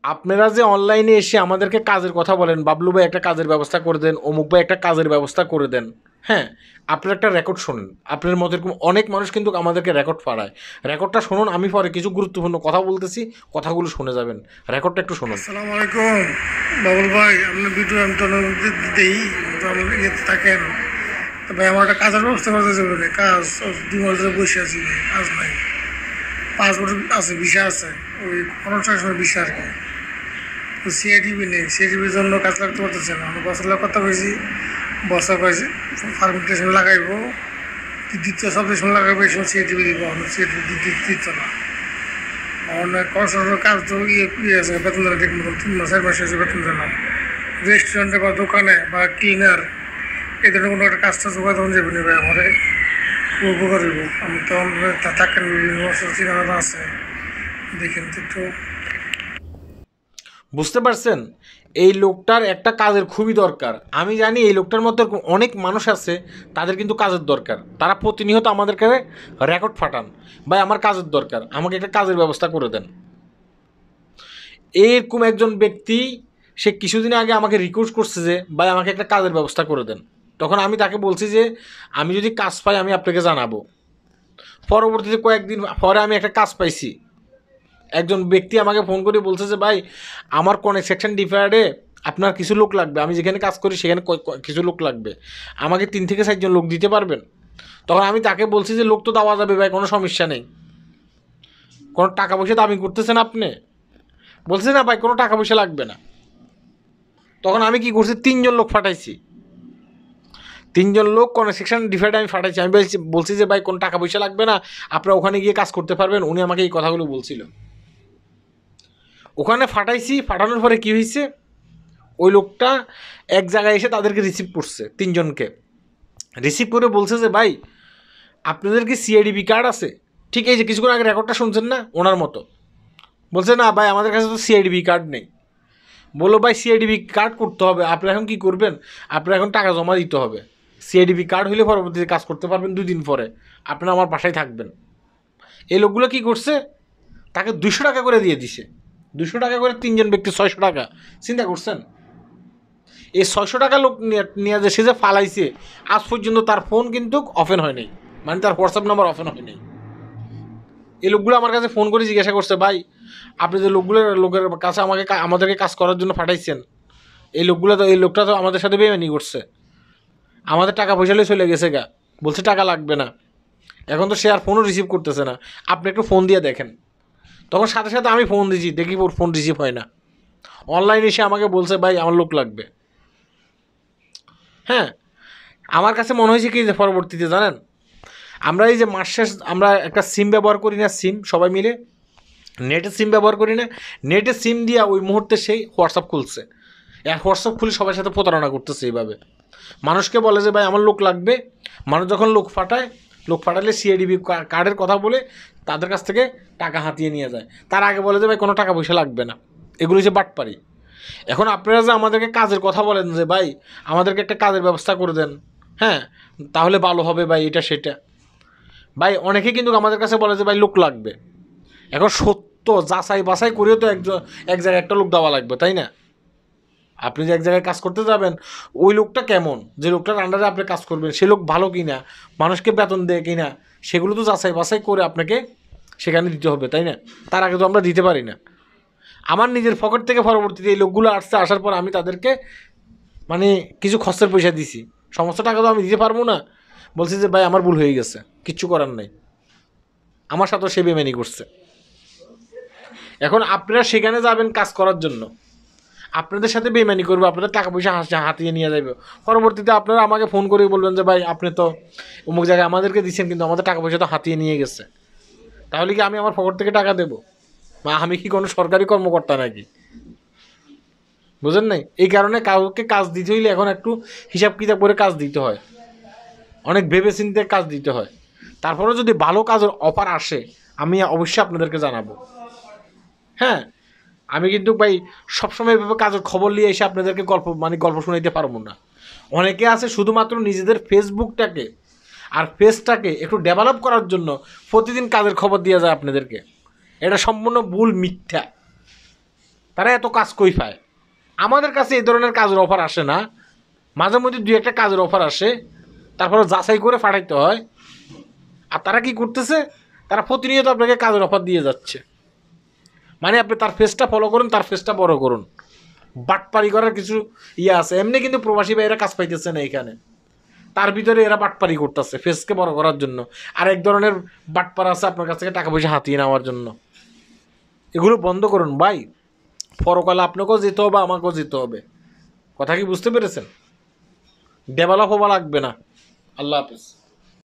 আপনারা যে অনলাইনে এসে আমাদেরকে কাজের কথা বলেন, বাবলু ভাই একটা কাজের ব্যবস্থা করে দেন, অমুক ভাই একটা কাজের ব্যবস্থা করে দেন, হ্যাঁ, আপনার একটা রেকর্ড শোনেন। আপনার মতো এরকম অনেক মানুষ কিন্তু আমাদেরকে রেকর্ড পাঠায়। রেকর্ডটা শুনুন, আমি পরে কিছু গুরুত্বপূর্ণ কথা বলতেছি, কথাগুলো শুনে যাবেন। রেকর্ডটা একটু শুনুন। আসসালামু আলাইকুম বাবুল ভাই, আপনার ভিডিও আমি তো দিই, ইয়েতে থাকেন। তো ভাই আমার একটা কাজের ব্যবস্থা করতে যাবে, কাজ 2 মাস ধরে বসে আছি, কাজ নাই। পাসপোর্ট আছে, ভিসা আছে, ওই অনুষ্ঠানের সময় ভিসা আর কি। তো সিআইডিবি নেই, সিআইডিবির জন্য কাজ লাগতে পারতেছে না। আমি বছর কথা কইছি, বছর কয়েছি ফার্মেন্টেশন লাগাইবো, দ্বিতীয় সাবজেকশন লাগাইবো, এই সময় সিআইডিবি দিব, সিআইডিবি দিত না। অনেক কনস্ট্রাকশনের কাজ তো ইয়ে আছে, বেতন দেয় ঠিক মতন 3 মাস 4 মাস এসে বেতন দেয় না। রেস্টুরেন্টে বা দোকানে বা ক্লিনার এই ধরনের কোনো একটা কাজটা জোগাড় তখন যাবে নেবে আমার উপকার হইব। আমি তো থাকেন বিভিন্ন বছর ঠিকানা আছে, দেখেন তো একটু। বুঝতে পারছেন? এই লোকটার একটা কাজের খুবই দরকার। আমি জানি এই লোকটার মধ্যে অনেক মানুষ আছে, তাদের কিন্তু কাজের দরকার। তারা প্রতিনিয়ত আমাদেরকে রেকর্ড পাঠান, ভাই আমার কাজের দরকার, আমাকে একটা কাজের ব্যবস্থা করে দেন। এরকম একজন ব্যক্তি, সে কিছুদিন আগে আমাকে রিকোয়েস্ট করছে যে ভাই আমাকে একটা কাজের ব্যবস্থা করে দেন। তখন আমি তাকে বলছি যে আমি যদি কাজ পাই আমি আপনাকে জানাবো। পরবর্তীতে কয়েকদিন পরে আমি একটা কাজ পাইছি। একজন ব্যক্তি আমাকে ফোন করে বলছে যে ভাই আমার কনস্ট্রাকশন ডিপার্টে আপনার কিছু লোক লাগবে, আমি যেখানে কাজ করি সেখানে কিছু লোক লাগবে, আমাকে 3 থেকে 4 জন লোক দিতে পারবেন? তখন আমি তাকে বলছি যে লোক তো দেওয়া যাবে ভাই, কোনো সমস্যা নেই, কোনো টাকা পয়সা দাবি করতেছেন আপনি? বলছে না ভাই কোনো টাকা পয়সা লাগবে না। তখন আমি কি করছি, 3 জন লোক পাঠাইছি, 3 জন লোক কনস্ট্রাকশন ডিপার্টে আমি পাঠাইছি। আমি বলছি যে ভাই কোনো টাকা পয়সা লাগবে না, আপনারা ওখানে গিয়ে কাজ করতে পারবেন। উনি আমাকে এই কথাগুলো বলছিল। ওখানে পাঠাইছি, পাঠানোর পরে কী হয়েছে, ওই লোকটা এক জায়গায় এসে তাদেরকে রিসিভ করছে, 3 জনকে রিসিভ করে বলছে যে ভাই আপনাদের কি সিআইডিবি কার্ড আছে? ঠিক এই যে কিছুক্ষণ আগে রেকর্ডটা শুনছেন না, ওনার মতো বলছে না ভাই আমাদের কাছে তো সিআইডিবি কার্ড নেই। বললো ভাই সিআইডিবি কার্ড করতে হবে, আপনারা এখন কী করবেন, আপনারা এখন টাকা জমা দিতে হবে। সিআইডিবি কার্ড হলে পরবর্তীতে কাজ করতে পারবেন, 2 দিন পরে আপনারা আমার বাসায় থাকবেন। এই লোকগুলো কী করছে, তাকে 200 টাকা করে দিয়ে দিছে। 200 টাকা করে 3 জন ব্যক্তি 600 টাকা। চিন্তা করছেন? এই 600 টাকা লোক নিয়ে যে সে যে ফালাইছে, আজ পর্যন্ত তার ফোন কিন্তু ওপেন হয় নাই, মানে তার হোয়াটসঅ্যাপ নাম্বার ওপেন হয় নাই। এই লোকগুলো আমার কাছে ফোন করে জিজ্ঞাসা করছে ভাই আপনি যে লোকের কাছে আমাদেরকে কাজ করার জন্য পাঠাইছেন, এই লোকটা তো আমাদের সাথে বেইমানি করছে, আমাদের টাকা পয়সা নিয়ে চলে গেছে গা, বলছে টাকা লাগবে না। এখন তো সে আর ফোনও রিসিভ করতেছে না, আপনি একটু ফোন দিয়ে দেখেন। তখন সাথে সাথে আমি ফোন দিয়েছি, দেখি ওর ফোন রিসিভ হয় না। অনলাইনে এসে আমাকে বলছে ভাই আমার লোক লাগবে। হ্যাঁ, আমার কাছে মনে হয়েছে কি যে পরবর্তীতে জানেন, আমরা এই যে মাস শেষ আমরা একটা সিম ব্যবহার করি না, সিম সবাই মিলে নেটের সিম ব্যবহার করি না, নেটের সিম দিয়ে ওই মুহূর্তে সেই হোয়াটসঅ্যাপ খুলছে, হোয়াটসঅ্যাপ খুলে সবার সাথে প্রতারণা করতেছে। এইভাবে মানুষকে বলে যে ভাই আমার লোক লাগবে, মানুষ যখন লোক পাঠালে সিআইডিবি কার্ডের কথা বলে তাদের কাছ থেকে টাকা হাতিয়ে নিয়ে যায়। তার আগে বলে যে ভাই কোনো টাকা পয়সা লাগবে না। এগুলো হচ্ছে বাটপারি। এখন আপনারা যে আমাদেরকে কাজের কথা বলেন যে ভাই আমাদেরকে একটা কাজের ব্যবস্থা করে দেন, হ্যাঁ তাহলে ভালো হবে ভাই, এটা সেটা। ভাই অনেকে কিন্তু আমাদের কাছে বলে যে ভাই লোক লাগবে। এখন সত্য যাচাই বাছাই করেও তো এক জায়গায় একটা লোক দেওয়া লাগবে, তাই না? আপনি যে এক জায়গায় কাজ করতে যাবেন, ওই লোকটা কেমন, যে লোকটার আন্ডারে আপনি কাজ করবেন সে লোক ভালো কিনা, মানুষকে বেতন দেয় কিনা, সেগুলো তো যাচাই বাছাই করে আপনাকে সেখানে দিতে হবে, তাই না? তার আগে তো আমরা দিতে পারি না। আমার নিজের পকেট থেকে পরবর্তীতে এই লোকগুলো আসার পর আমি তাদেরকে মানে কিছু খরচের পয়সা দিছি, সমস্ত টাকা তো আমি দিতে পারবো না। বলছি যে ভাই আমার ভুল হয়ে গেছে, কিচ্ছু করার নাই, আমার সাথেও সে বেমানি করছে। এখন আপনারা সেখানে যাবেন কাজ করার জন্য, আপনাদের সাথে বেমানি করবে, আপনাদের টাকা পয়সা হাতিয়ে নিয়ে যাবে। পরবর্তীতে আপনারা আমাকে ফোন করে বলবেন যে ভাই আপনি তো অমুক জায়গায় আমাদেরকে দিচ্ছেন কিন্তু আমাদের টাকা পয়সা তো হাতিয়ে নিয়ে গেছে। তাহলে কি আমি আমার পকেট থেকে টাকা দেবো? বা আমি কি কোনো সরকারি কর্মকর্তা নাকি? বুঝেন নাই? এই কারণে কাউকে কাজ দিতে হইলে এখন একটু হিসাব কিতাব করে কাজ দিতে হয়, অনেক ভেবে চিন্তে কাজ দিতে হয়। তারপরে যদি ভালো কাজের অফার আসে আমি অবশ্যই আপনাদেরকে জানাবো। হ্যাঁ, আমি কিন্তু ভাই সবসময় এভাবে কাজের খবর নিয়ে এসে আপনাদেরকে গল্প শোনাইতে পারবো না। অনেকে আছে শুধুমাত্র নিজেদের ফেসবুকটাকে আর পেজটাকে একটু ডেভেলপ করার জন্য প্রতিদিন কাজের খবর দিয়ে যায় আপনাদেরকে। এটা সম্পূর্ণ ভুল, মিথ্যা। তারা এত কাজ কই পায়? আমাদের কাছে এই ধরনের কাজের অফার আসে না, মাঝে মধ্যে দুই একটা কাজের অফার আসে, তারপরে যাচাই করে পাঠাইতে হয়। আর তারা কি করতেছে, তারা প্রতিনিয়ত আপনাকে কাজের অফার দিয়ে যাচ্ছে। মানে আপনি তার ফেসটা ফলো করুন, তার ফেসটা বড় করুন। বাটপারি করার কিছু ইয়ে আছে। এমনি কিন্তু প্রবাসী ভাইয়েরা কাজ পাইতেছে না এখানে, তার ভিতরে এরা বাটপারি করতেছে ফেসকে বড় করার জন্য। আর এক ধরনের বাটপার আছে আপনার কাছ থেকে টাকা পয়সা হাতিয়ে নেওয়ার জন্য। এগুলো বন্ধ করুন ভাই। পরকালে আপনাকেও যেতে হবে, আমাকেও যেতে হবে। কথা কি বুঝতে পেরেছেন? ডেভেলপ হওয়া লাগবে না। আল্লাহ হাফিজ।